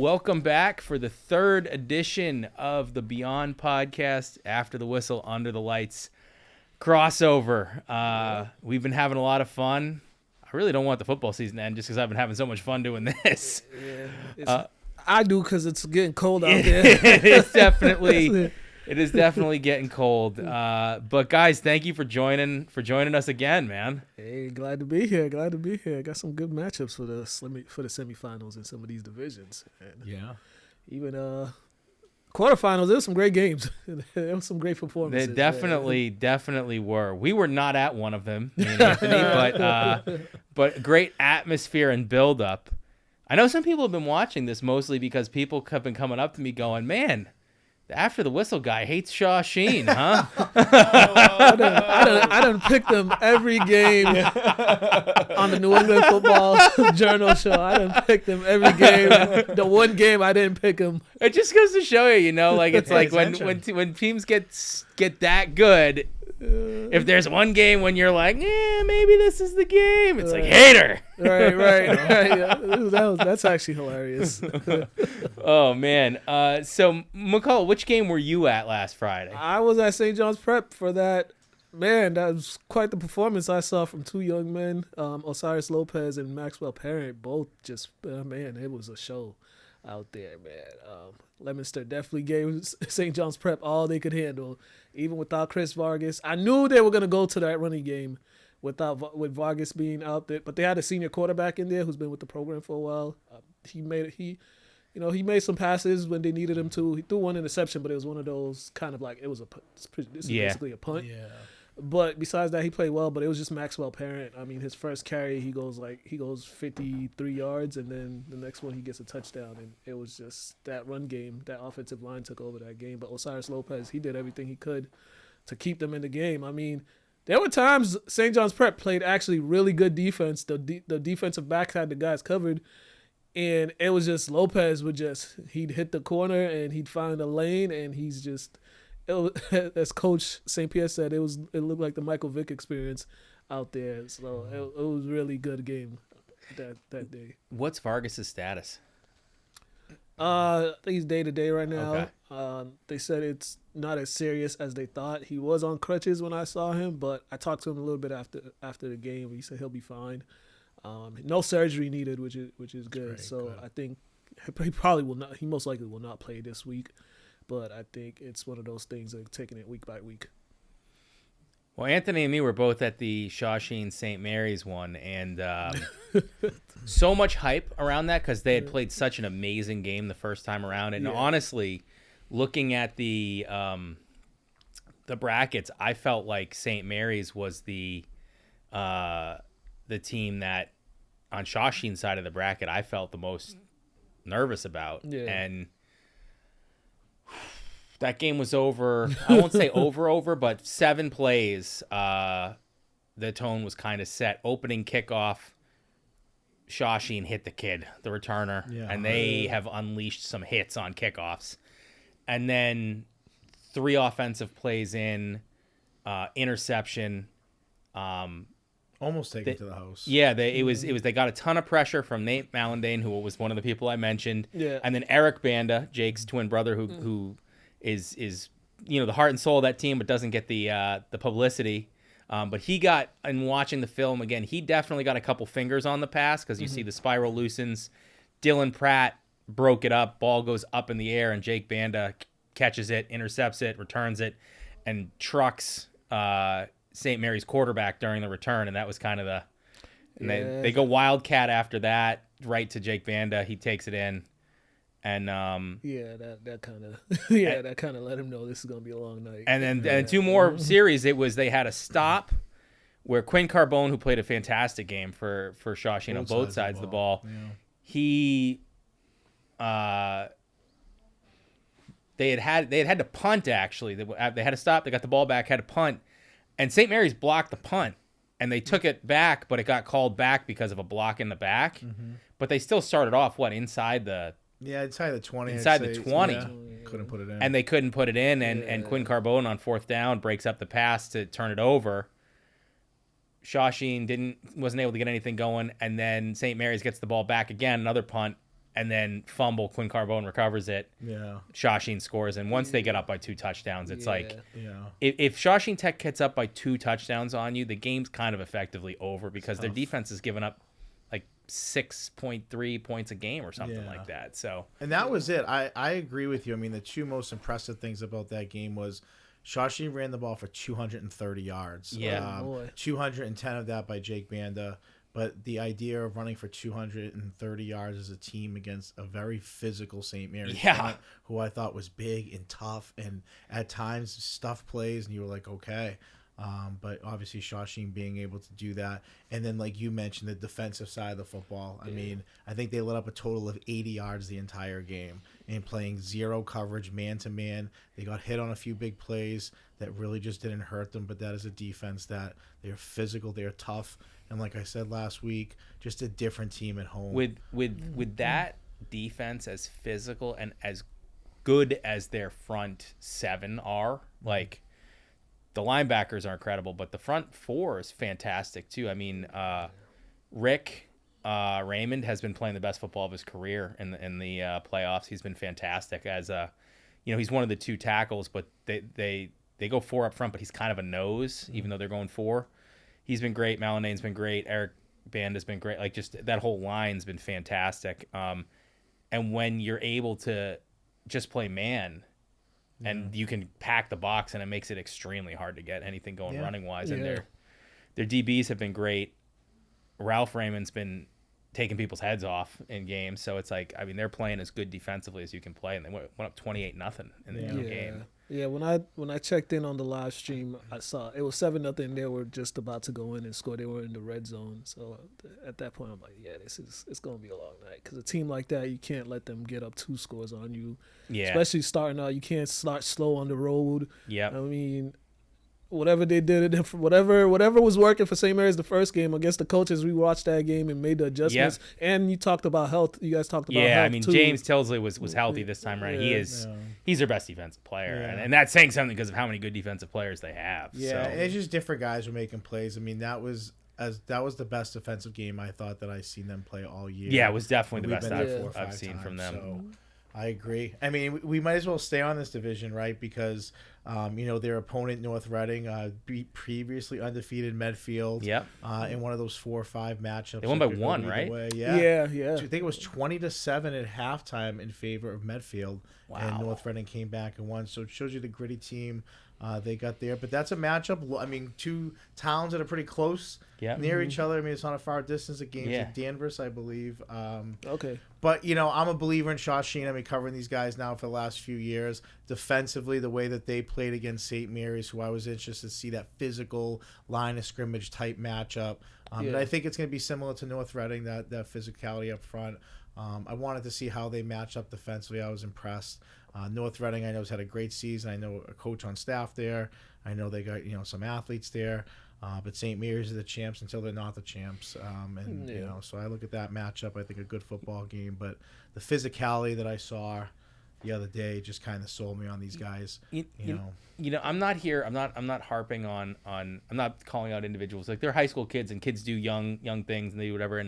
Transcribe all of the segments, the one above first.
Welcome back for the third edition of the Beyond Podcast, After the Whistle, Under the Lights crossover. We've been having a lot of fun. I really don't want the football season to end just because I've been having so much fun doing this. Yeah, I do because it's getting cold out there. It is definitely getting cold. But guys, thank you for joining us again, man. Hey, glad to be here. Got some good matchups for the semifinals in some of these divisions. And even quarterfinals, there were some great games. There were some great performances. They definitely were. We were not at one of them, me and Anthony, but great atmosphere and build up. I know some people have been watching this mostly because people have been coming up to me going, man, the After the Whistle guy hates Shaw Sheen, huh? I done picked them every game on the New England Football Journal show. I done picked them every game. The one game I didn't pick them. It just goes to show you, like it's like when teams get that good, if there's one game when you're like, maybe this is the game, it's like hater. Right. Yeah. That's actually hilarious. Oh man. So Mukala, which game were you at last Friday? I was at St. John's Prep for that. Man, that was quite the performance I saw from two young men, Osiris Lopez and Maxwell Parent. Both just, man, it was a show out there, man. Leominster definitely gave St. John's Prep all they could handle, even without Chris Vargas. I knew they were going to go to that running game with Vargas being out there, but they had a senior quarterback in there who's been with the program for a while. He made some passes when they needed him to. He threw one interception, but it was one of those kind of like basically a punt. Yeah. But besides that, he played well. But it was just Maxwell Parent. I mean, his first carry, he goes 53 yards, and then the next one he gets a touchdown. And it was just that run game, that offensive line took over that game. But Osiris Lopez, he did everything he could to keep them in the game. I mean, there were times St. John's Prep played actually really good defense. The defensive backs had the guys covered. And it was just Lopez he'd hit the corner and he'd find a lane, and he's just, as Coach St. Pierre said, it looked like the Michael Vick experience out there. So it was a really good game that day. What's Vargas' status? I think he's day-to-day right now. Okay. They said it's not as serious as they thought. He was on crutches when I saw him, but I talked to him a little bit after the game. He said he'll be fine. No surgery needed, which is good. Great, so good. I think he probably will not. He most likely will not play this week, but I think it's one of those things of taking it week by week. Well, Anthony and me were both at the Shaw Sheen St. Mary's one, and so much hype around that because they had played such an amazing game the first time around. And honestly, looking at the brackets, I felt like St. Mary's was the team that on Shaw Sheen's side of the bracket I felt the most nervous about. Yeah. And that game was over. I won't say over, but 7 plays. The tone was kind of set. Opening kickoff, Shaw Sheen hit the kid, the returner, and they have unleashed some hits on kickoffs. And then 3 offensive plays in, interception. Almost taken to the house. Yeah, they got a ton of pressure from Nate Mallandane, who was one of the people I mentioned. Yeah. And then Eric Banda, Jake's twin brother, who is the heart and soul of that team, but doesn't get the publicity. But he got, in watching the film again, he definitely got a couple fingers on the pass because you see the spiral loosens. Dylan Pratt broke it up. Ball goes up in the air, and Jake Banda catches it, intercepts it, returns it, and trucks St. Mary's quarterback during the return, and that was kind of they go Wildcat after that, right to Jake Banda. He takes it in, and that kind of let him know this is gonna be a long night. And then 2 more series. They had a stop where Quinn Carbone, who played a fantastic game for Shaw Sheen on both sides of the ball, he they had to punt actually. They had to stop. They got the ball back, had to punt. And St. Mary's blocked the punt, and they took it back, but it got called back because of a block in the back. Mm-hmm. But they still started off, inside the 20. Inside the 20. Yeah. Couldn't put it in. And they couldn't put it in, and Quinn Carbone on 4th down breaks up the pass to turn it over. Shaw Sheen wasn't able to get anything going, and then St. Mary's gets the ball back again, another punt, and then fumble. Quinn Carbone recovers it. Yeah. Shawsheen scores, and once they get up by 2 touchdowns, it's like Yeah. if Shawsheen Tech gets up by 2 touchdowns on you, the game's kind of effectively over because their defense is giving up like 6.3 points a game or something like that. So, and that was it. I agree with you. I mean, the two most impressive things about that game was Shawsheen ran the ball for 230 yards. Yeah. 210 of that by Jake Banda. But the idea of running for 230 yards as a team against a very physical St. Mary's front, who I thought was big and tough and at times stuff plays, and you were like, okay. But obviously Shawsheen being able to do that. And then, like you mentioned, the defensive side of the football. I mean, I think they let up a total of 80 yards the entire game and playing zero coverage, man-to-man. They got hit on a few big plays that really just didn't hurt them, but that is a defense that they're physical, they're tough. And like I said last week, just a different team at home. With that defense as physical and as good as their front seven are, like the linebackers are incredible, but the front four is fantastic too. I mean, Rick Raymond has been playing the best football of his career in the playoffs. He's been fantastic as he's one of the 2 tackles, but they go 4 up front, but he's kind of a nose, even though they're going 4. He's been great. Malinane's been great. Eric Band has been great. Like, just that whole line's been fantastic. And when you're able to just play man, and you can pack the box, and it makes it extremely hard to get anything going running wise. And their DBs have been great. Ralph Raymond's been taking people's heads off in games, so it's like, I mean, they're playing as good defensively as you can play, and they went up 28-0 in the game. Yeah, when I checked in on the live stream, I saw it was 7-0. They were just about to go in and score. They were in the red zone. So at that point, I'm like, it's gonna be a long night, because a team like that, you can't let them get up 2 scores on you. Yeah, especially starting out, you can't start slow on the road. Yeah, I mean, whatever they did, whatever was working for St. Mary's the first game against the coaches, we watched that game and made the adjustments. Yeah. And you talked about health. You guys talked about health. Yeah, I mean, too. James Tilsley was healthy this time around. He's their best defensive player, and that's saying something because of how many good defensive players they have. Yeah, and it's just different guys were making plays. I mean, that was the best defensive game I thought that I've seen them play all year. Yeah, it was definitely the best I've seen from them. So I agree. I mean, we might as well stay on this division, right? Because their opponent, North Reading, beat previously undefeated Medfield. In one of those 4 or 5 matchups. They won by 1, right? Yeah. I think it was 20-7 at halftime in favor of Medfield. Wow. And North Reading came back and won. So it shows you the gritty team they got there. But that's a matchup. I mean, 2 towns that are pretty close near each other. I mean, it's not a far distance. The game's at Danvers, I believe. Okay. But, I'm a believer in Shawsheen. I've been covering these guys now for the last few years. Defensively, the way that they played against St. Mary's, who I was interested to see that physical line of scrimmage type matchup. And I think it's going to be similar to North Reading, that physicality up front. I wanted to see how they match up defensively. I was impressed. North Reading, I know, has had a great season. I know a coach on staff there. I know they got some athletes there. But St. Mary's are the champs until they're not the champs. So I look at that matchup. I think a good football game. But the physicality that I saw the other day just kind of sold me on these guys. I'm not here. I'm not harping on. I'm not calling out individuals. Like, they're high school kids, and kids do young things, and they do whatever.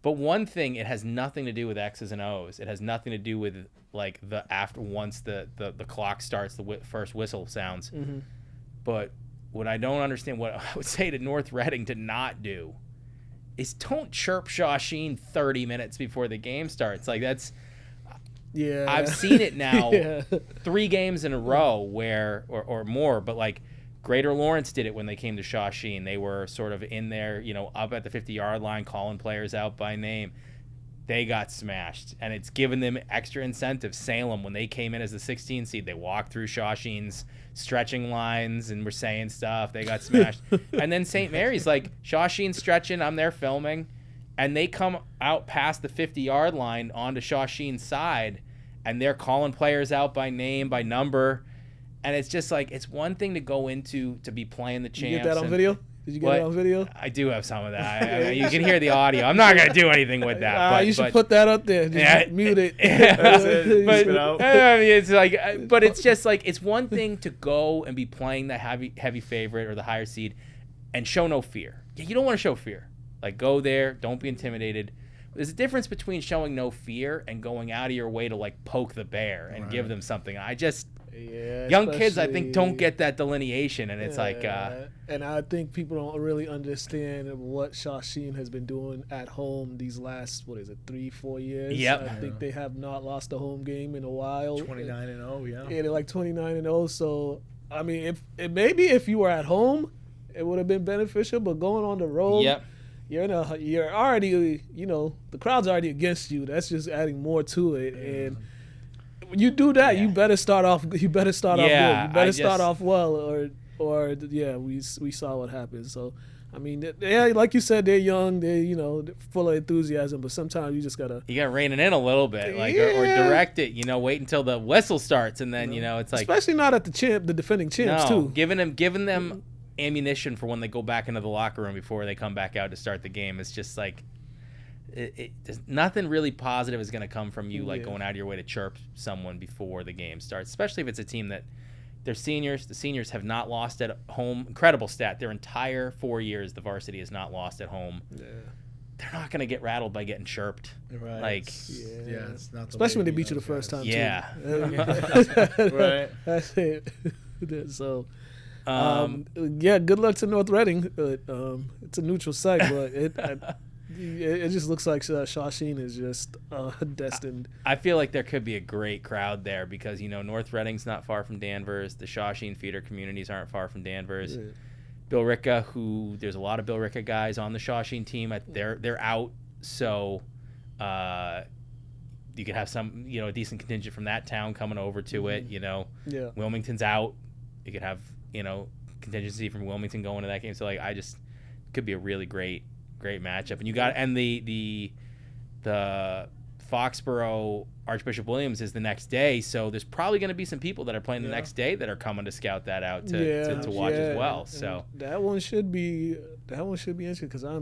But one thing, it has nothing to do with X's and O's. It has nothing to do with, like, once the clock starts, the first whistle sounds. Mm-hmm. But what I don't understand, what I would say to North Reading to not do, is don't chirp Shawsheen 30 minutes before the game starts. Like, that's... Yeah, I've seen it now 3 games in a row where, or more, but like Greater Lawrence did it when they came to Shawsheen. They were sort of in there, up at the 50-yard line, calling players out by name. They got smashed, and it's given them extra incentive. Salem, when they came in as the 16 seed, they walked through Shawsheen's stretching lines and were saying stuff. They got smashed. And then St. Mary's, like, Shawsheen's stretching, I'm there filming, and they come out past the 50-yard line onto Shawsheen's side, and they're calling players out by name, by number. And it's just like, it's one thing to go into to be playing the champs. You get that on video? Did you get it on video? I do have some of that. I mean, you can hear the audio. I'm not going to do anything with that. You should put that up there. Just mute it. It's like, but it's just like, it's one thing to go and be playing the heavy favorite or the higher seed and show no fear. You don't want to show fear. Like, go there, don't be intimidated. there's a difference between showing no fear and going out of your way to like poke the bear and give them something. Young kids, I think, don't get that delineation, and it's and I think people don't really understand what Shawsheen has been doing at home these last 3-4 years. Yep. I think they have not lost a home game in a while. 29-0, yeah. Yeah, they're like 29-0. So I mean, if you were at home, it would have been beneficial. But going on the road, you're already, the crowd's already against you. That's just adding more to it. And when you do that, you better start off. Off good. You better start off well, or we saw what happened. So, I mean, like you said, they're young. They're full of enthusiasm. But sometimes you just gotta rein it in a little bit, or direct it. Wait until the whistle starts, and then it's like, especially not at the defending champs too. Giving them ammunition for when they go back into the locker room before they come back out to start the game. It's just like. Nothing really positive is going to come from you going out of your way to chirp someone before the game starts, especially if it's a team that they're seniors. The seniors have not lost at home. Incredible stat. Their entire 4 years, the varsity has not lost at home. Yeah. They're not going to get rattled by getting chirped. Right. It's not especially when they beat you the first time, yeah. too. Right. That's it. So, good luck to North Reading. It's a neutral site, but it just looks like Shawsheen is just destined. I feel like there could be a great crowd there because, North Reading's not far from Danvers. The Shawsheen feeder communities aren't far from Danvers. Yeah. Bill Ricca, there's a lot of Bill Ricca guys on the Shawsheen team. They're out, so you could have some, a decent contingent from that town coming over to it. Wilmington's out. You could have, contingency from Wilmington going to that game. So could be a really great matchup. And the Foxborough Archbishop Williams is the next day, so there's probably going to be some people that are playing the next day that are coming to scout that out to watch as well. So that one should be interesting because I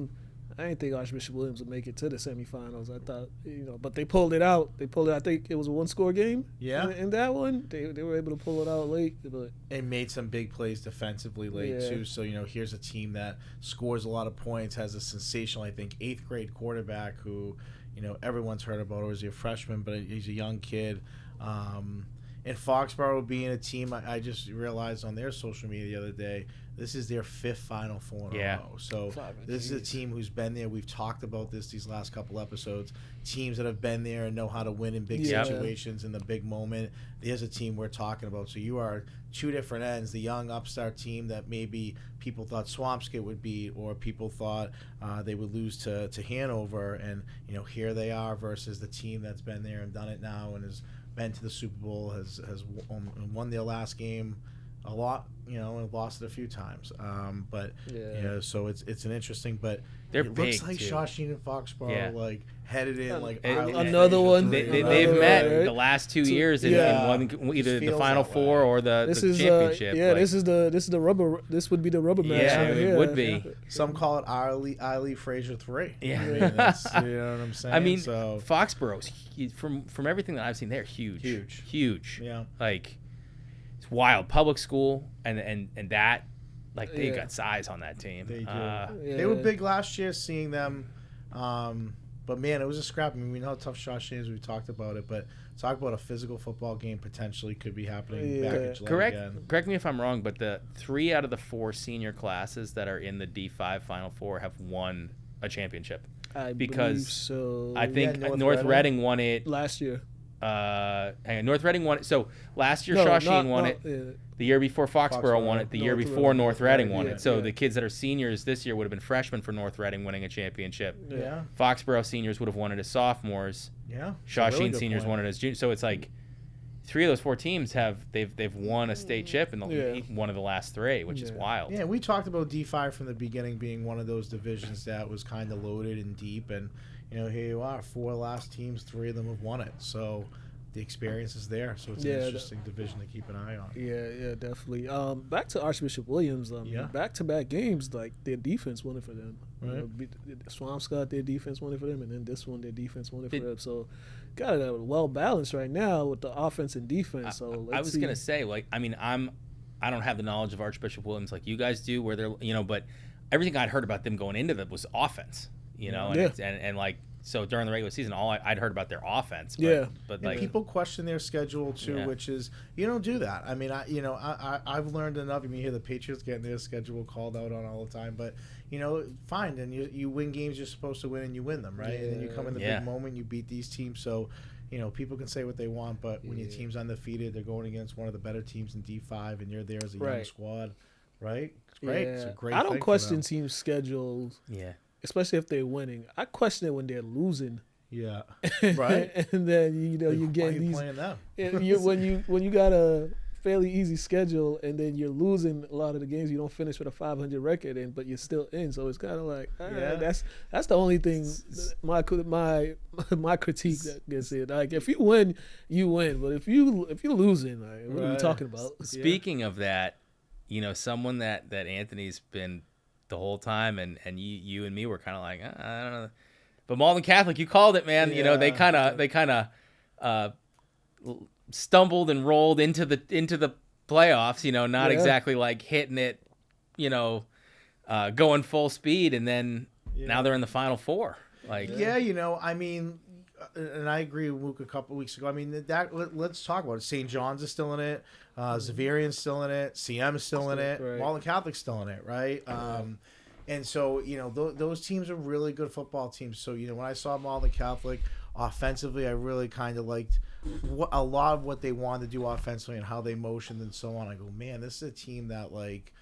didn't think Archbishop Williams would make it to the semifinals. I thought, but they pulled it out. I think it was a one-score game. Yeah. In that one, they were able to pull it out late. But and made some big plays defensively late, too. So, here's a team that scores a lot of points, has a sensational, I think, 8th grade quarterback who, everyone's heard about, or is he a freshman, but he's a young kid. And Foxborough being a team, I just realized on their social media the other day, this is their 5th Final Four in a row. So this is a team who's been there. We've talked about these last couple episodes. Teams that have been there and know how to win in big situations in the big moment. There's a team we're talking about. So you are two different ends. The young upstart team that maybe people thought Swampscott would beat, or people thought they would lose to Hanover. And, here they are versus the team that's been there and done it now and has been to the Super Bowl, has won their last game a lot, and lost it a few times. So it's an interesting, but it looks like too. Shawsheen and Foxborough headed in another one. They've met the last 2 years in one, either the Final Four or the championship. This would be the rubber match. Yeah, it would be. Some call it Ali Frazier 3. Yeah, you know what I'm saying. I mean, Foxborough's from everything that I've seen, they're huge. Yeah, it's wild. Public school and that. They got size on that team. They do. They were big last year, seeing them. But, man, it was a scrap. I mean, we know how tough Shawsheen is. We talked about it. But talk about a physical football game potentially could be happening back in July again. Correct me if I'm wrong, but the 3 out of the 4 senior classes that are in the D5 Final Four have won a championship. I believe so. I think North Reading won it. Last year. North Reading won it. So last year Shawsheen won it. The year before Foxborough won it. The year before North Reading won it. So the kids that are seniors this year would have been freshmen for North Reading winning a championship. Yeah. Foxborough seniors would have won it as sophomores. Yeah. Shawsheen seniors won it as juniors. So it's like 3 of those 4 teams they've won a state chip in one of the last 3, which is wild. Yeah, we talked about D5 from the beginning being one of those divisions that was kind of loaded and deep, and here you are, 4 last teams, 3 of them have won it. So the experience is there, so it's an interesting division to keep an eye on. Yeah, definitely. Back to Archbishop Williams. Back-to-back games, their defense won it for them. Right. Swampscott, their defense won it for them, and then this one, their defense won it for them. So, got it well balanced right now with the offense and defense. So I was gonna say, I don't have the knowledge of Archbishop Williams like you guys do, where they're but everything I'd heard about them going into that was offense. And so during the regular season, I'd heard about their offense. But, Yeah. but And like people question their schedule too, Yeah. which is you don't do that. I mean, I've learned enough. I mean, you hear the Patriots getting their schedule called out on all the time, but fine. And you win games you're supposed to win, and you win them, right? And then you come in the Yeah. big moment, you beat these teams. So, people can say what they want, but when your team's undefeated, they're going against one of the better teams in D5, and you're there as a young Right. squad, right? It's great. Yeah. It's a great. I thing don't for question them. teams' schedules, yeah, especially if they're winning. I question it when they're losing. Yeah. Right. And then you Why get are you these playing them? when you got a fairly easy schedule and then you're losing a lot of the games, you don't finish with a 500 record, but you're still in. So it's kind of like that's the only thing my critique that gets it. Like if you win, you win, but if you're losing, like, what are we Right. talking about? Speaking of that, someone that Anthony's been the whole time, and you and me were kind of like, I don't know, but Malden Catholic, you called it, man. Yeah. They kind of stumbled and rolled into the playoffs. Not exactly like hitting it, going full speed, and then now they're in the Final Four. Like, I mean, and I agree with Luke a couple weeks ago. I mean, let's talk about it. St. John's is still in it. Xaverian's still in it. CM is still in it. Right. Malden Catholic's still in it, right? And so, those teams are really good football teams. So, when I saw Malden Catholic offensively, I really kind of liked a lot of what they wanted to do offensively and how they motioned and so on. I go, man, this is a team that, like,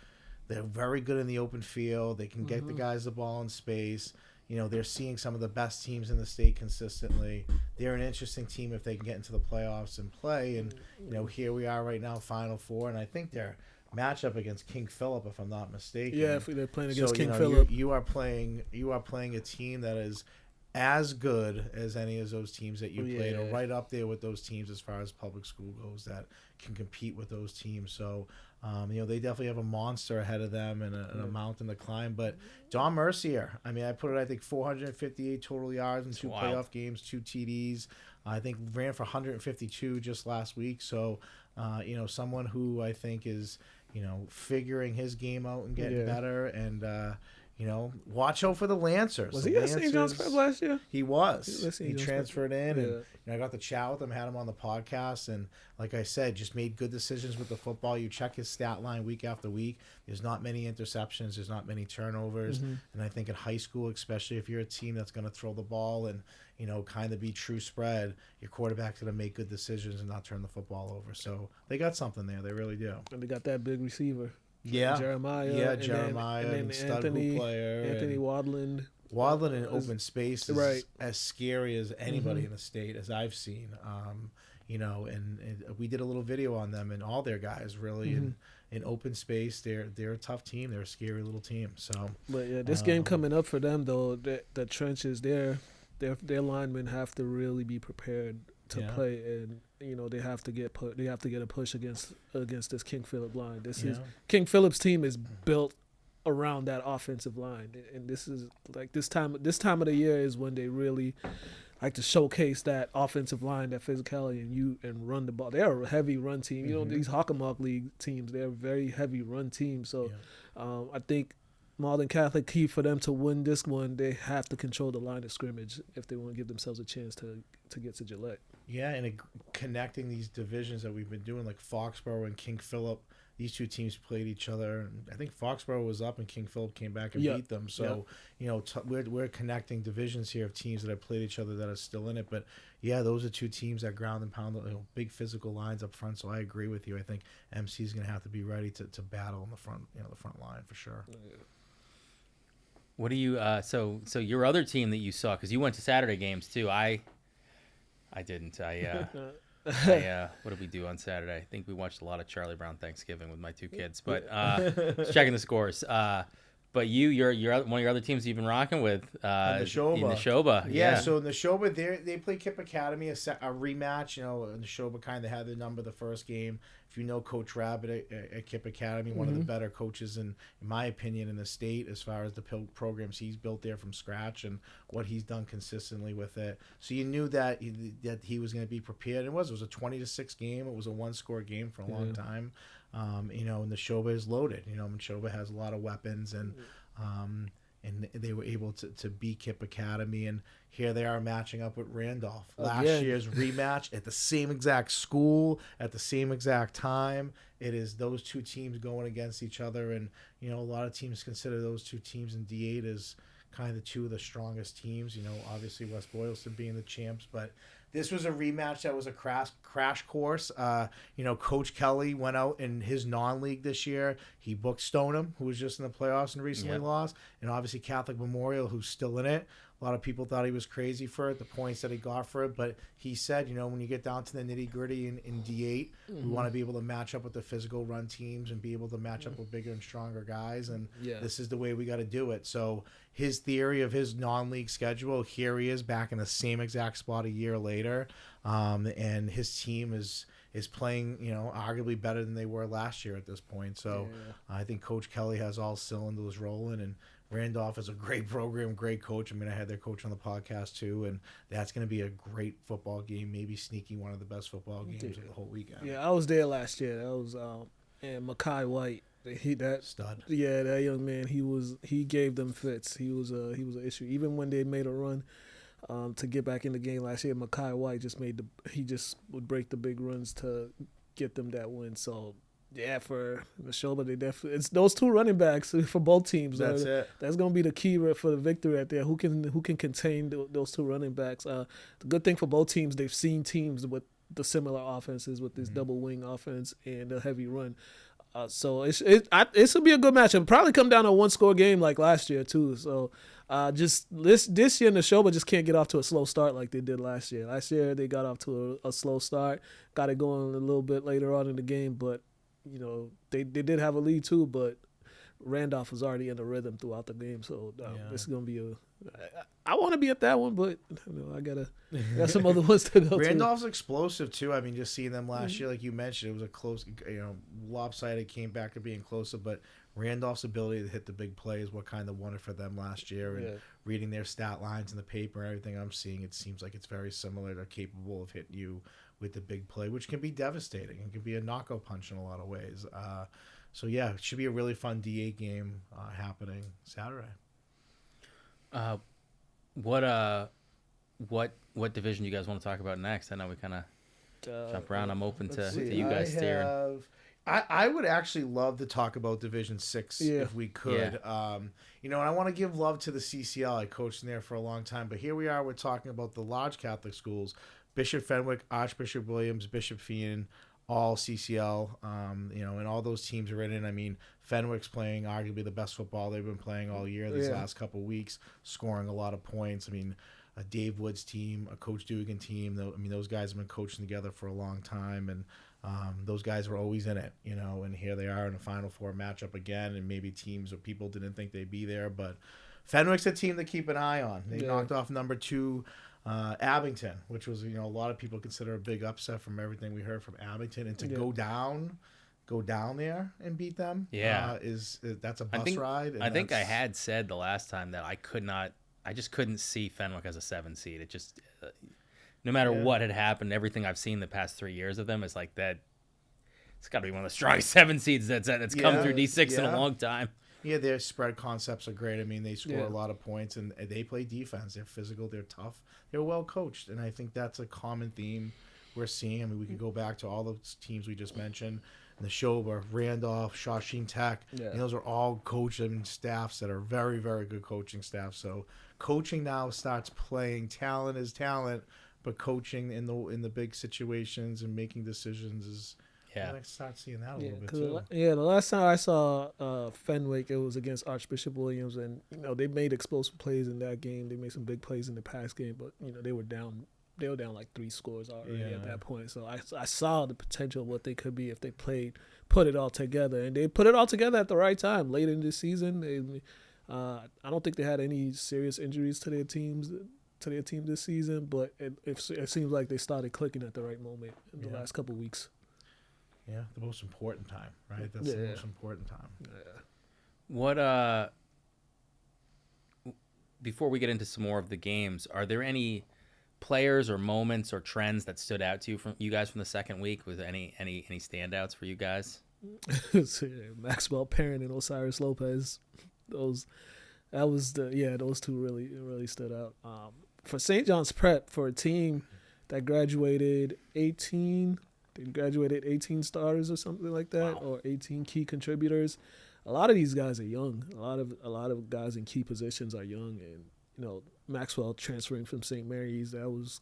they're very good in the open field. They can get the guys the ball in space. They're seeing some of the best teams in the state consistently. They're an interesting team if they can get into the playoffs and play. And, here we are right now, Final Four. And I think they're matchup against King Philip, if I'm not mistaken. Yeah, if they're playing against King you Philip. You are playing a team that is as good as any of those teams that you played, or right up there with those teams as far as public school goes that can compete with those teams. So, they definitely have a monster ahead of them and a mountain to climb. But Don Mercier, I mean, I put it, I think 458 total yards in 2 playoff games, 2 TDs. I think ran for 152 just last week. So, someone who I think is, figuring his game out and getting better. And, watch out for the Lancers. Was he at St. John's Prep last year? He was. He He transferred in, Yeah. and I got to chat with him, had him on the podcast, and like I said, just made good decisions with the football. You check his stat line week after week. There's not many interceptions. There's not many turnovers. And I think in high school, especially if you're a team that's going to throw the ball and, kind of be true spread, your quarterback's going to make good decisions and not turn the football over. So they got something there. They really do. And they got that big receiver. Yeah. Jeremiah. Yeah, and Jeremiah. Then And stud Anthony, hoop player. Anthony and Wadland. Wadland in open space is Right. as scary as anybody in the state, as I've seen. And we did a little video on them and all their guys really in open space. They're a tough team. They're a scary little team. So, But yeah, this game coming up for them though, the trenches, their linemen have to really be prepared to play, and they have to get a push against this King Philip line. This is King Philip's team is built around that offensive line, and this is like this time of the year is when they really like to showcase that offensive line, that physicality, and run the ball. They're a heavy run team. These Hockomock League teams, they're a very heavy run team. So I think Malden Catholic, key for them to win this one, they have to control the line of scrimmage if they want to give themselves a chance to get to Gillette. yeah, and connecting these divisions that we've been doing, like Foxborough and King Philip, these two teams played each other. And I think Foxborough was up and King Philip came back and beat them. So, we're connecting divisions here of teams that have played each other that are still in it. But, yeah, those are two teams that ground and pound, big physical lines up front. So I agree with you. I think MC is going to have to be ready to battle in the front, the front line for sure. what do you? So your other team that you saw, because you went to Saturday games too. I didn't. What did we do on Saturday? I think we watched a lot of Charlie Brown Thanksgiving with my 2 kids, but just checking the scores. But you're one of your other teams you've been rocking with In the Shoba. Yeah, so in the Shoba, they play Kip Academy, a rematch. In the Shoba kind of had their number the first game. If you know Coach Rabbit at Kip Academy, one of the better coaches, in my opinion, in the state as far as the programs he's built there from scratch and what he's done consistently with it. So you knew that he was going to be prepared. It was a 20-6 game. It was a 1-score game for a long time. And the Shoba is loaded. And Shoba has a lot of weapons, and and they were able to beat Kip Academy, and here they are matching up with Randolph. Last Again. year's rematch at the same exact school at the same exact time. It is those two teams going against each other, and a lot of teams consider those two teams in D8 as kind of two of the strongest teams. Obviously West Boylston being the champs, but this was a rematch that was a crash course. Coach Kelly went out in his non-league this year. He booked Stoneham, who was just in the playoffs and recently lost, and obviously Catholic Memorial, who's still in it. A lot of people thought he was crazy for it, the points that he got for it, but he said, when you get down to the nitty-gritty in D8, we want to be able to match up with the physical run teams and be able to match up with bigger and stronger guys, and this is the way we got to do it. So his theory of his non-league schedule, here he is back in the same exact spot a year later, and his team is playing, arguably better than they were last year at this point. So I think Coach Kelly has all cylinders rolling, and Randolph is a great program, great coach. I had their coach on the podcast too, and that's going to be a great football game, maybe sneaking one of the best football games of the whole weekend. Yeah, I was there last year. That was and Makai White. Stud. Yeah, that young man. He gave them fits. He was an issue. Even when they made a run to get back in the game last year, Makai White he just would break the big runs to get them that win. So. Yeah, for the show, but it's those two running backs for both teams. That's it. That's going to be the key for the victory right there. Who can contain those two running backs? The good thing for both teams, they've seen teams with the similar offenses with this double wing offense and a heavy run. So it should be a good match. It'll probably come down to a one-score game like last year too. So just this year in the show, but just can't get off to a slow start like they did last year. Last year they got off to a slow start, got it going a little bit later on in the game, but. They did have a lead too, but Randolph was already in the rhythm throughout the game. So this is going to be I want to be at that one, but I got some other ones to go Randolph's explosive too. Just seeing them last year, like you mentioned, it was a close, lopsided, came back to being closer, but Randolph's ability to hit the big play is what kind of won it for them last year. And reading their stat lines in the paper and everything I'm seeing, it seems like it's very similar. They're capable of hitting you with the big play, which can be devastating and can be a knockout punch in a lot of ways. So yeah, it should be a really fun D8 game happening Saturday. What division do you guys want to talk about next? I know we kind of jump around. I'm open to you guys steering. I would actually love to talk about Division 6 if we could. And I want to give love to the CCL. I coached in there for a long time, but here we are. We're talking about the large Catholic schools. Bishop Fenwick, Archbishop Williams, Bishop Fian, all CCL, and all those teams are in it. Fenwick's playing arguably the best football they've been playing all year these last couple of weeks, scoring a lot of points. A Dave Woods team, a Coach Dugan team. Those guys have been coaching together for a long time, and those guys were always in it, and here they are in a Final Four matchup again, and maybe teams or people didn't think they'd be there, but Fenwick's a team to keep an eye on. They knocked off number 2 Abington, which was a lot of people consider a big upset from everything we heard from Abington, and to go down there and beat them that's a bus ride. I think I had said the last time that I just couldn't see Fenwick as a 7 seed. It just no matter what had happened, everything I've seen the past 3 years of them is like that. It's got to be one of the strongest 7 seeds that's come through D6 in a long time. Yeah, their spread concepts are great. They score a lot of points, and they play defense. They're physical. They're tough. They're well coached, and I think that's a common theme we're seeing. We could go back to all those teams we just mentioned. Neshoba, Randolph, Shawshene Tech. And those are all coaching staffs that are very, very good coaching staffs. So coaching now starts playing. Talent is talent, but coaching in the big situations and making decisions is. I start seeing that a little bit too. The last time I saw Fenwick, it was against Archbishop Williams, and they made explosive plays in that game. They made some big plays in the past game, but they were down. They were down like 3 scores already at that point. So I saw the potential of what they could be if they put it all together, and they put it all together at the right time late in this season. I don't think they had any serious injuries to their team this season, but it seems like they started clicking at the right moment in the last couple of weeks. Yeah, the most important time, right? That's the most important time. Yeah. What before we get into some more of the games, are there any players or moments or trends that stood out to you guys from the second week? Was any standouts for you guys? Maxwell Parent and Osiris Lopez. Those That was those two really stood out. For St. John's Prep, for a team that graduated 18 starters or something like that, or 18 key contributors. A lot of these guys are young. A lot of guys in key positions are young, and Maxwell transferring from St. Mary's, that was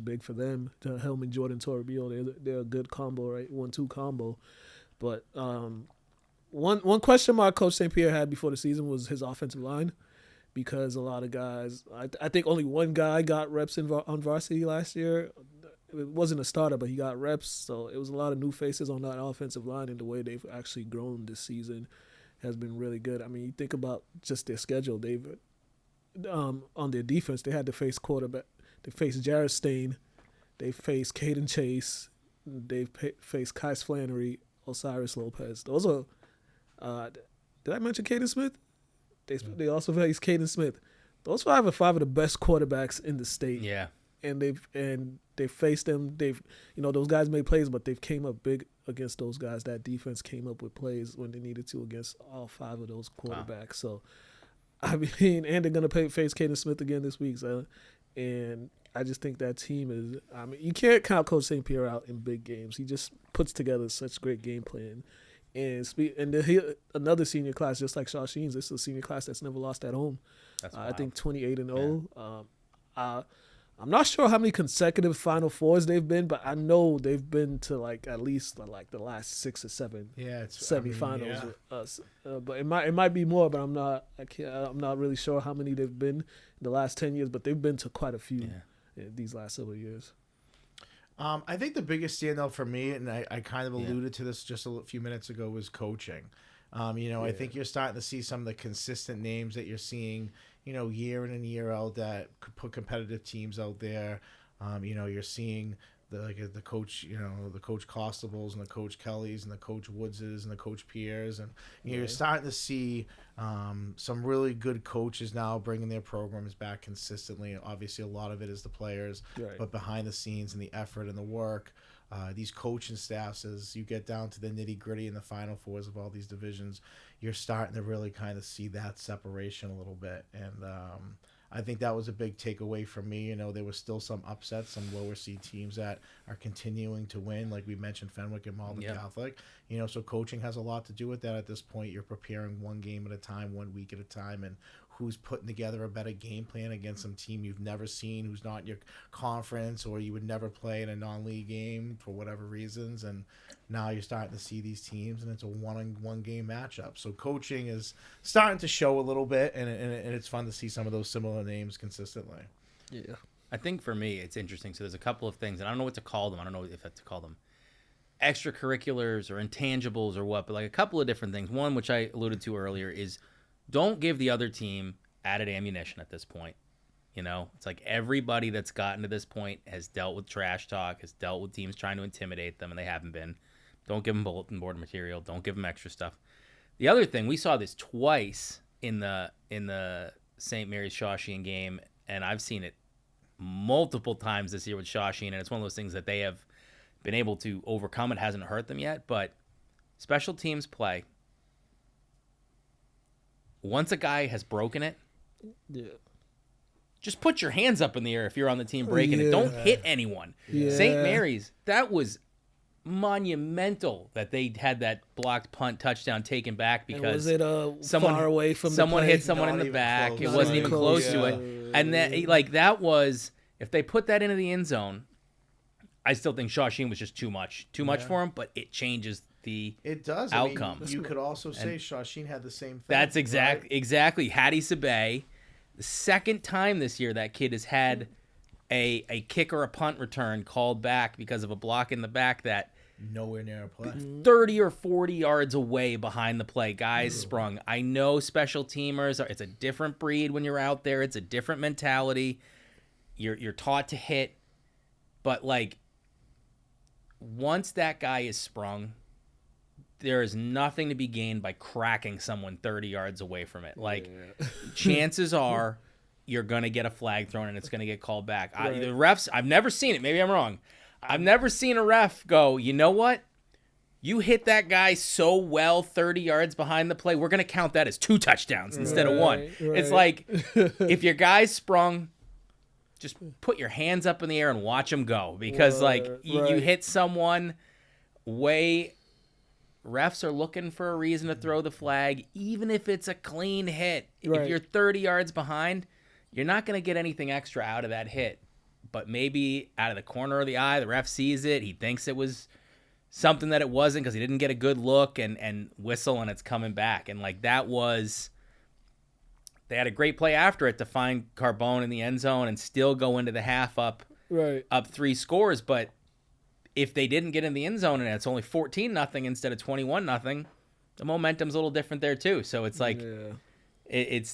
big for them. Hellman, Jordan, Toribio, they're a good combo, right? 1-2 combo. But one question mark Coach St. Pierre had before the season was his offensive line, because a lot of guys, I think only one guy got reps on varsity last year. It wasn't a starter, but he got reps, so it was a lot of new faces on that offensive line, and the way they've actually grown this season has been really good. I mean, you think about just their schedule. They've on their defense, they had to face quarterback. They faced Jarrett Stain. They faced Caden Chase. They faced Kais Flannery, Osiris Lopez. Those are. Did I mention Caden Smith? They also faced Caden Smith. Those five are five of the best quarterbacks in the state. Yeah. And they faced them. Those guys made plays, but they've came up big against those guys. That defense came up with plays when they needed to against all five of those quarterbacks. So, I mean, and they're gonna face Caden Smith again this week. So, and I just think that team is. I mean, you can't count Coach St. Pierre out in big games. He just puts together such great game plan. And another senior class, just like Shaw Sheen's. This is a senior class that's never lost at home. That's I think 28-0. I'm not sure how many consecutive Final Fours they've been, but I know they've been to at least the last 6 or 7 semifinals with us. But it might be more, but I'm not really sure how many they've been in the last 10 years. But they've been to quite a few in these last several years. I think the biggest standout for me, and I kind of alluded to this just a few minutes ago, was coaching. I think you're starting to see some of the consistent names that you're seeing, year in and year out that could put competitive teams out there. You're seeing the coach, the Coach Costables and the Coach Kellys and the Coach Woodses and the Coach Piers. And you're starting to see some really good coaches now bringing their programs back consistently. Obviously, a lot of it is the players, but behind the scenes and the effort and the work, these coaching staffs, as you get down to the nitty-gritty in the Final Fours of all these divisions, you're starting to really kind of see that separation a little bit. And I think that was a big takeaway for me. There was still some upsets, some lower seed teams that are continuing to win, like we mentioned, Fenwick and Malden Catholic. So coaching has a lot to do with that at this point. You're preparing one game at a time, 1 week at a time, and who's putting together a better game plan against some team you've never seen, who's not in your conference, or you would never play in a non-league game for whatever reasons. And now you're starting to see these teams, and it's a one-on-one game matchup. So coaching is starting to show a little bit, and it's fun to see some of those similar names consistently. Yeah. I think for me, it's interesting. So there's a couple of things, and I don't know what to call them. I don't know if I have to call them extracurriculars or intangibles or what, but a couple of different things. One, which I alluded to earlier, is don't give the other team added ammunition at this point. It's like everybody that's gotten to this point has dealt with trash talk, has dealt with teams trying to intimidate them, and they haven't been. Don't give them bulletin board material. Don't give them extra stuff. The other thing, we saw this twice in the St. Mary's Shawsheen game, and I've seen it multiple times this year with Shawsheen, and it's one of those things that they have been able to overcome. It hasn't hurt them yet, but special teams play. Once a guy has broken it, just put your hands up in the air if you're on the team breaking it. Don't hit anyone. St. Mary's, that was monumental that they had that blocked punt touchdown taken back because someone far away from someone the hit someone in the back. It wasn't even close to it. And that was, if they put that into the end zone, I still think Shawsheen was just too much for him, but it changes the outcome. I mean, you could also say Shawsheen had the same thing. That's exactly. Hattie Sabay, the second time this year that kid has had a kick or a punt return called back because of a block in the back that nowhere near a play. 30 or 40 yards away behind the play. Guys sprung. I know special teamers, it's a different breed when you're out there. It's a different mentality. You're taught to hit. But, once that guy is sprung, there is nothing to be gained by cracking someone 30 yards away from it. Chances are you're going to get a flag thrown and it's going to get called back. Right. The refs, I've never seen it. Maybe I'm wrong. I've never seen a ref go, you know what? You hit that guy so well 30 yards behind the play, we're going to count that as 2 touchdowns instead of 1. Right. It's like, if your guy's sprung, just put your hands up in the air and watch him go. Because, you hit someone refs are looking for a reason to throw the flag, even if it's a clean hit. Right. If you're 30 yards behind, you're not going to get anything extra out of that hit. But maybe out of the corner of the eye, the ref sees it. He thinks it was something that it wasn't because he didn't get a good look and whistle, and it's coming back. And they had a great play after it to find Carbone in the end zone and still go into the half up 3 scores. But if they didn't get in the end zone and it's only 14-0 instead of 21-0, the momentum's a little different there too. So it's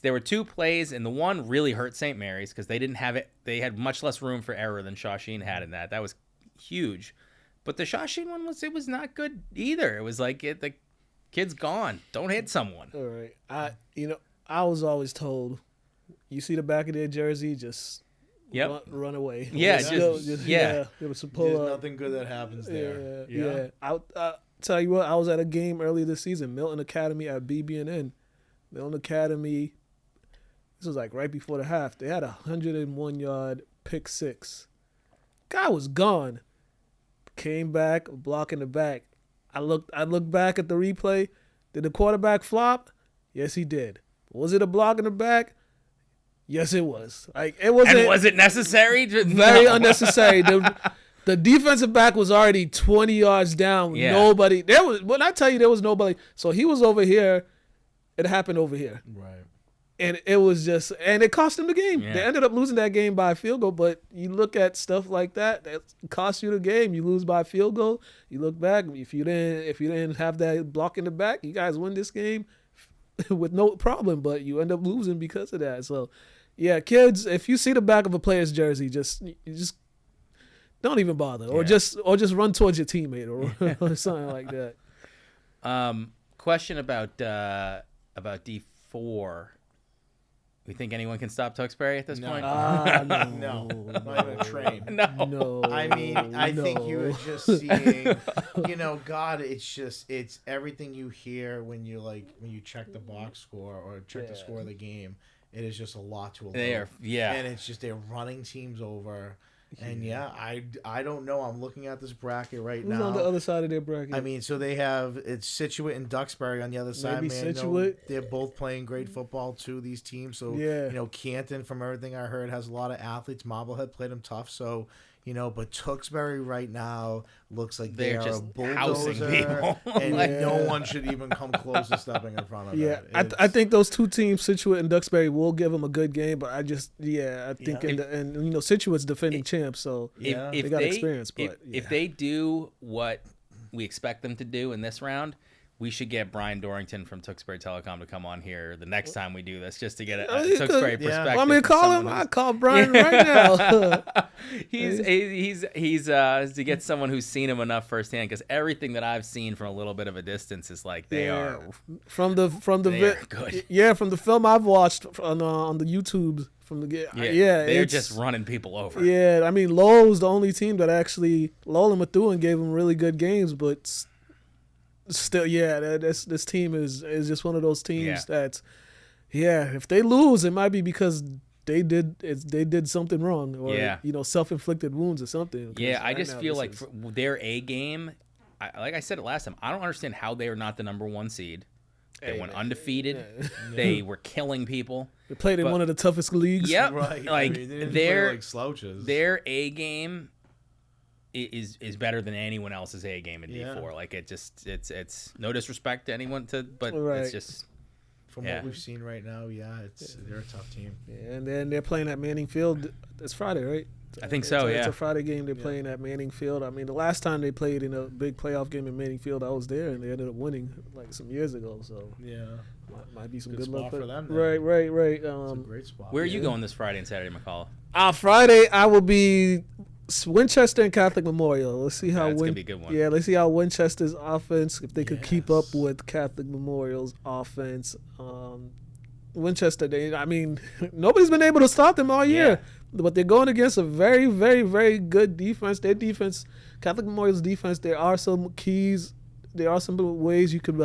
there were 2 plays, and the one really hurt St. Mary's because they didn't have it. They had much less room for error than Shawsheen had in that. That was huge. But the Shawsheen one was not good either. It was the kid's gone. Don't hit someone. All right. I was always told, you see the back of their jersey, just run away. Yeah, It was a pull There's up. nothing good that happens there. Yeah. I'll tell you what, I was at a game earlier this season, Milton Academy at BB&N. Milton Academy, this was right before the half. They had a 101-yard pick 6. Guy was gone. Came back, block in the back. I looked back at the replay. Did the quarterback flop? Yes, he did. Was it a block in the back? Yes, it was. It wasn't. And was it necessary? Very unnecessary. The defensive back was already 20 yards down. Yeah. Nobody. When I tell you there was nobody. So he was over here. It happened over here. Right. And it was just, and it cost them the game. Yeah. They ended up losing that game by a field goal, but you look at stuff like that costs you the game. You lose by a field goal. You look back, if you didn't have that block in the back, you guys win this game with no problem, but you end up losing because of that. So, yeah, kids, if you see the back of a player's jersey, just don't even bother, or just run towards your teammate or something like that. Question about D4. We think anyone can stop Tewksbury at this point? No, not even a train. No. I mean, I think you were just seeing, God, it's everything you hear when you check the box score or check the score of the game. It is just a lot to alert. And it's just they're running teams over. And I don't know. I'm looking at this bracket right now. Who's on the other side of their bracket? I mean, so they have it's Scituate and Duxbury on the other side. Maybe man. Scituate. They're both playing great football too. These teams. So Canton, from everything I heard, has a lot of athletes. Marblehead played them tough. So but Tewksbury right now looks like They're they are just a housing bulldozer, people. and no one should even come close to stepping in front of it. I think those 2 teams, Scituate and Duxbury, will give them a good game. But I think Scituate's defending champs, so they got experience. But if they do what we expect them to do in this round, we should get Brian Dorrington from Tewksbury Telecom to come on here the next time we do this, just to get a Tewksbury perspective. I mean, call him. I call Brian right now. he's to get someone who's seen him enough firsthand, because everything that I've seen from a little bit of a distance is they are from the good. Yeah, from the film I've watched on the YouTube. They're just running people over. Yeah, I mean, Lowell's the only team that actually Lowell and Methuen gave them really good games, but still, this team is just one of those teams that's, if they lose, it might be because they did something wrong, or self-inflicted wounds or something. Yeah, I just feel like for their A game, like I said it last time, I don't understand how they are not the number 1 seed. They went undefeated. They were killing people. They played in one of the toughest leagues. Yep. Right. Like, they didn't play like slouches. Their A game is better than anyone else's A game in D4. Like, it's no disrespect to anyone but it's just from what we've seen right now. They're a tough team. Yeah, and then they're playing at Manning Field. It's Friday, right? I think so. It's a Friday game. They're playing at Manning Field. I mean, the last time they played in a big playoff game in Manning Field, I was there, and they ended up winning some years ago. So might be some good luck for them. Then. Right. It's a great spot. Where are you going this Friday and Saturday, McCullough? Friday I will be Winchester and Catholic Memorial. Let's see how that's gonna be a good one. Yeah, let's see how Winchester's offense, if they could keep up with Catholic Memorial's offense. Winchester, nobody's been able to stop them all year. But they're going against a very, very, very good defense. Their defense, Catholic Memorial's defense, there are some keys there are some ways you could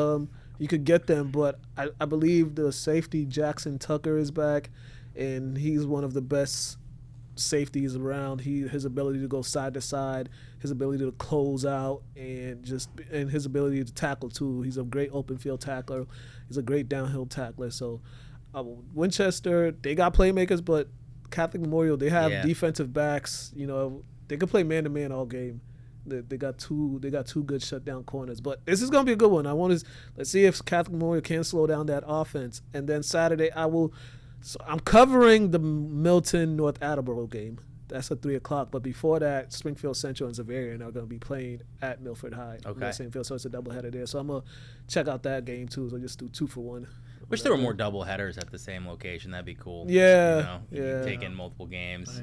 get them, but I believe the safety Jackson Tucker is back, and he's one of the best safeties around. His ability to go side to side, his ability to close out, and his ability to tackle too. He's a great open field tackler. He's a great downhill tackler. So Winchester, they got playmakers, but Catholic Memorial, they have defensive backs. You know, they can play man to man all game. They got two good shutdown corners. But this is gonna be a good one. Let's see if Catholic Memorial can slow down that offense. And then Saturday So I'm covering the Milton North Attleboro game. That's at 3:00. But before that, Springfield Central and Xaverian are going to be playing at Milford High. Okay. In same field, so it's a doubleheader there. So I'm going to check out that game too. So just do 2 for 1. Wish there were more doubleheaders at the same location. That'd be cool. Yeah. You can take in multiple games.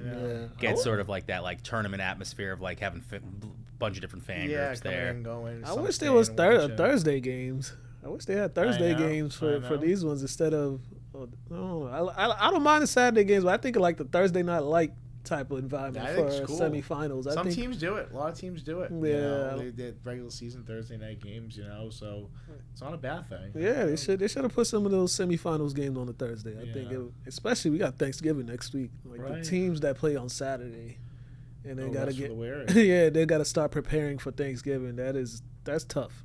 Get sort of like that tournament atmosphere of like having a bunch of different fan groups there. I wish there was Thursday games. I wish they had Thursday games for these ones instead of. I don't mind the Saturday games, but I think of like the Thursday night light type of environment for cool. semifinals. Some teams do it. A lot of teams do it. Yeah, you know, they did regular season Thursday night games. You know, so it's not a bad thing. Yeah, they should have put some of those semifinals games on a Thursday. I think, especially we got Thanksgiving next week. Like the teams that play on Saturday, and they gotta get they gotta start preparing for Thanksgiving. That's tough.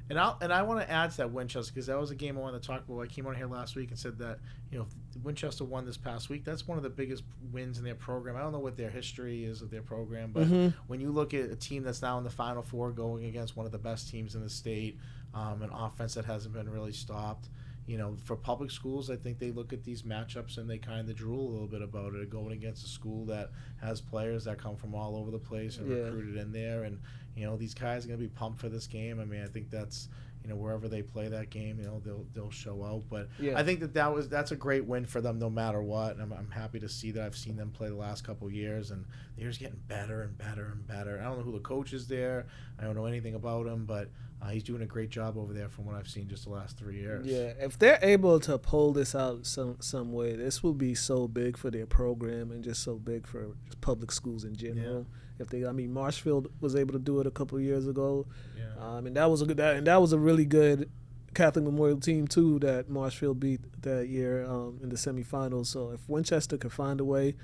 And I want to add to that Winchester because that was a game I wanted to talk about. I came on here last week and said that Winchester won this past week. That's one of the biggest wins in their program. I don't know what their history is of their program, but when you look at a team that's now in the Final Four going against one of the best teams in the state, an offense that hasn't been really stopped. For public schools, I think they look at these matchups and they kind of drool a little bit about it. Going against a school that has players that come from all over the place and recruited in there, and these guys are going to be pumped for this game. I mean, I think that's wherever they play that game, they'll show out. But I think that's a great win for them no matter what. And I'm happy to see that. I've seen them play the last couple of years, and they're just getting better and better and better. I don't know who the coach is there. I don't know anything about him, but he's doing a great job over there from what I've seen just the last 3 years. Yeah, if they're able to pull this out some way, this will be so big for their program and just so big for public schools in general. Yeah. Marshfield was able to do it a couple of years ago, and that was a really good Catholic Memorial team too that Marshfield beat that year in the semifinals. So if Winchester could find a way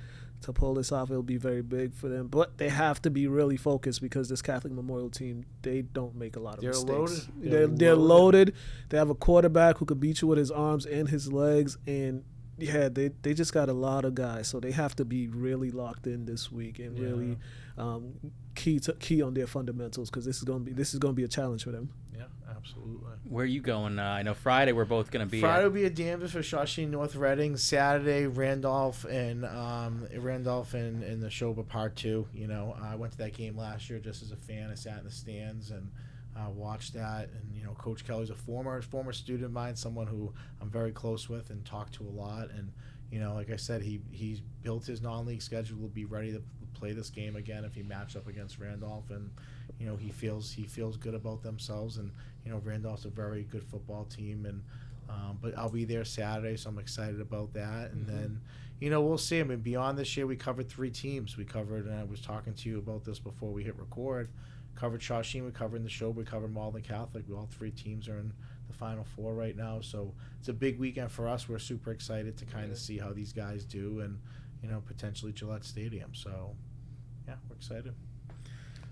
to pull this off, it'll be very big for them. But they have to be really focused because this Catholic Memorial team, they don't make a lot of mistakes. They're loaded. They have a quarterback who could beat you with his arms and his legs, and they just got a lot of guys. So they have to be really locked in this week and really key on their fundamentals because this is going to be a challenge for them. Yeah, absolutely. Where are you going? I know Friday we're both going to be. Friday will be at Danvers for Shawshene North Reading. Saturday, Randolph and the Shoba Part 2. I went to that game last year just as a fan. I sat in the stands and watched that. And Coach Kelly's a former student of mine, someone who I'm very close with and talk to a lot. And like I said, he's built his non-league schedule to be ready to play this game again if he matched up against Randolph, and he feels good about themselves, and Randolph's a very good football team, and but I'll be there Saturday, so I'm excited about that. And then we'll see. I mean, beyond this year, we covered 3 teams. We covered, and I was talking to you about this before we hit record. Covered Shawshene, we covered in the show, we covered Malden Catholic. All 3 teams are in the Final Four right now, so it's a big weekend for us. We're super excited to kind of see how these guys do, and potentially Gillette Stadium. So yeah, we're excited.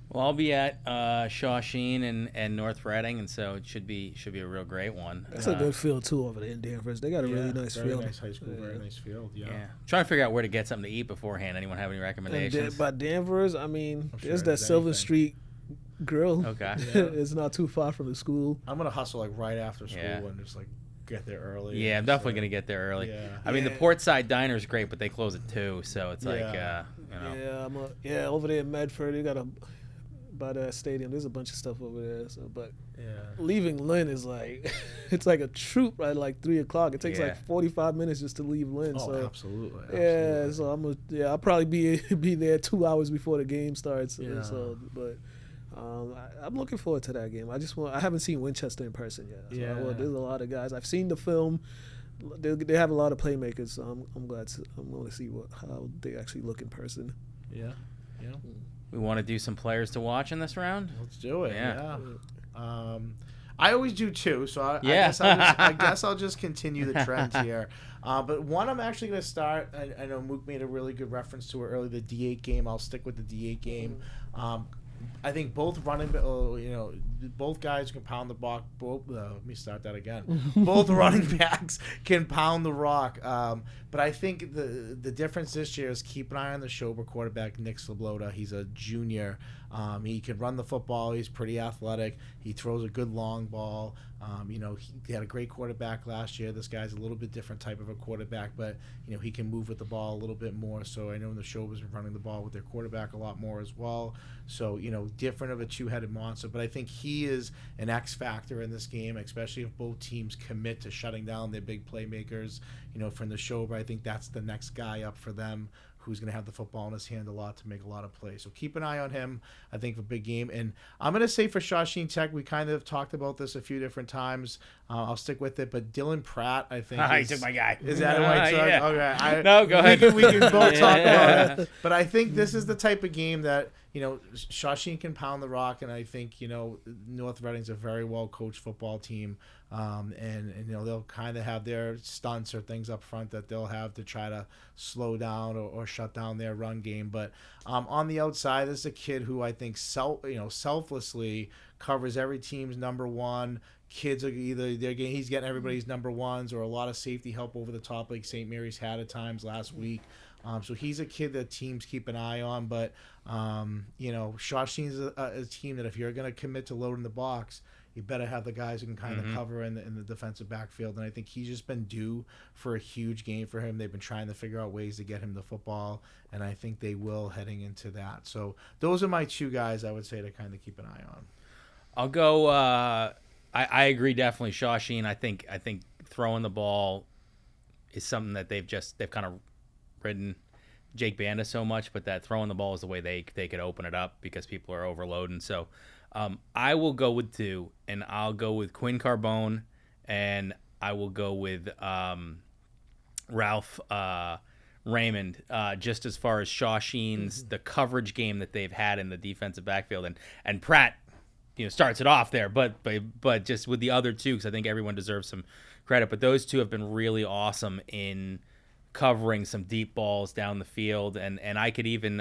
Well, I'll be at Shawshene and North Reading, and so it should be a real great one. That's a good field too over there in Danvers. They got a really nice field. Very nice high school, very nice field. Yeah. Trying to figure out where to get something to eat beforehand. Anyone have any recommendations? By Danvers, there's that Sylvan Street Grill. Okay. It's not too far from the school. I'm gonna hustle right after school and just get there early. Yeah, I'm definitely gonna get there early. Yeah. I mean, the Portside Diner is great, but they close at 2, so it's over there in Medford, you got by that stadium. There's a bunch of stuff over there. So, but leaving Lynn is it's like a troop right at 3:00. It takes 45 minutes just to leave Lynn. Oh, so absolutely. Yeah, so I'll probably be there 2 hours before the game starts. Yeah. So, but. I'm looking forward to that game. I haven't seen Winchester in person yet. So there's a lot of guys. I've seen the film. They have a lot of playmakers. So I'm going to see how they actually look in person. Yeah. We want to do some players to watch in this round. Let's do it. Yeah. I always do too, so I guess I'll just continue the trend here. But one I'm actually going to start. I know Mook made a really good reference to it earlier. The D8 game. I'll stick with the D8 game. I think both both guys can pound the rock. Let me start that again. Both running backs can pound the rock. But I think the difference this year is keep an eye on the Schober quarterback, Nick Sloboda. He's a junior. He can run the football. He's pretty athletic. He throws a good long ball. He had a great quarterback last year. This guy's a little bit different type of a quarterback, but he can move with the ball a little bit more. So I know the Schobers been running the ball with their quarterback a lot more as well. So different of a two-headed monster. But I think he is an X factor in this game, especially if both teams commit to shutting down their big playmakers. From the Schober, I think that's the next guy up for them, who's going to have the football in his hand a lot to make a lot of plays. So keep an eye on him, I think, for a big game. And I'm going to say for Shawsheen Tech, we kind of talked about this a few different times. I'll stick with it. But Dylan Pratt, I think. He took my guy. Is that who I took? Yeah. Okay. No, go ahead. We can both talk about it. But I think this is the type of game that, Shawsheen can pound the rock. And I think, North Reading's a very well-coached football team. And they'll kind of have their stunts or things up front that they'll have to try to slow down or shut down their run game. But on the outside, this is a kid who I think selflessly covers every team's number one. Kids are he's getting everybody's number ones or a lot of safety help over the top like St. Mary's had at times last week. So he's a kid that teams keep an eye on. But Shawsheen's a team that if you're going to commit to loading the box, you better have the guys who can kind of cover in the defensive backfield. And I think he's just been due for a huge game for him. They've been trying to figure out ways to get him the football, and I think they will heading into that. So those are my two guys I would say to kind of keep an eye on. I'll go. I agree definitely. Shawsheen. I think throwing the ball is something that they've kind of ridden Jake Banda so much, but that throwing the ball is the way they could open it up because people are overloading. So I will go with two, and I'll go with Quinn Carbone, and I will go with Ralph Raymond, just as far as Shawsheen's the coverage game that they've had in the defensive backfield, and Pratt starts it off there, but just with the other two, because I think everyone deserves some credit, but those two have been really awesome in covering some deep balls down the field, and I could even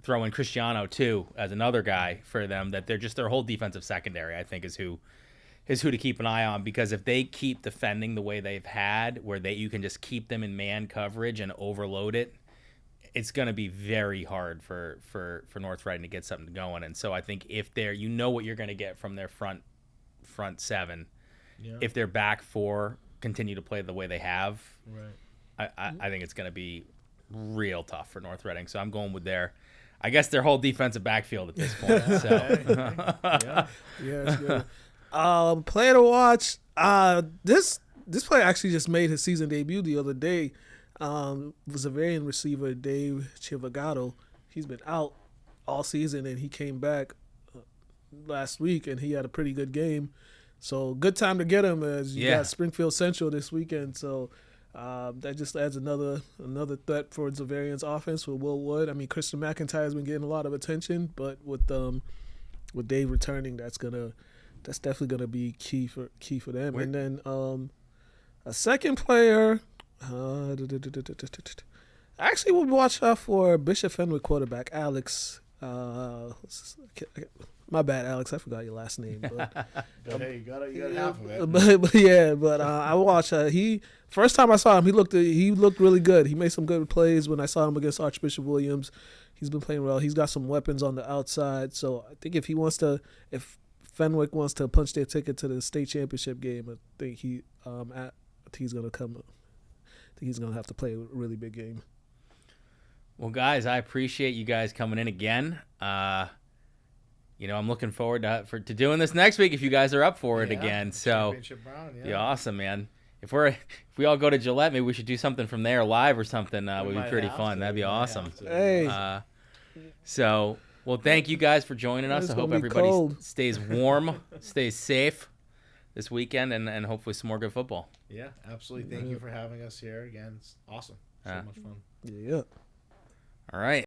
throw in Cristiano too as another guy for them, that they're just their whole defensive secondary I think is who to keep an eye on, because if they keep defending the way they've had, where you can just keep them in man coverage and overload it, it's going to be very hard for North Reading to get something going. And so I think if they're what you're going to get from their front seven, if their back four continue to play the way they have, right, I think it's going to be real tough for North Reading. So I'm going with their whole defensive backfield at this point. So it's good. Player to watch. This player actually just made his season debut the other day. Was a Bavarian receiver, Dave Chivagato. He's been out all season, and he came back last week, and he had a pretty good game. So good time to get him, as you got Springfield Central this weekend. So that just adds another threat for Zavarian's offense with Will Wood. I mean, Christian McIntyre has been getting a lot of attention, but with Dave returning, that's definitely gonna be key for them. And then a second player, I actually would watch out for Bishop Fenwick quarterback Alex. My bad, Alex. I forgot your last name. But, hey, you got half of it. But I watched. First time I saw him, he looked really good. He made some good plays when I saw him against Archbishop Williams. He's been playing well. He's got some weapons on the outside. So I think if Fenwick wants to punch their ticket to the state championship game, I think he's gonna come. I think he's gonna have to play a really big game. Well, guys, I appreciate you guys coming in again. I'm looking forward to doing this next week if you guys are up for it again. So, be awesome, man. If we all go to Gillette, maybe we should do something from there live or something. Would be pretty fun. That'd be awesome. Hey. Well, thank you guys for joining us. I hope everybody stays warm, stays safe this weekend, and hopefully some more good football. Yeah, absolutely. Thank you for having us here again. It's awesome. So much fun. Yeah. All right.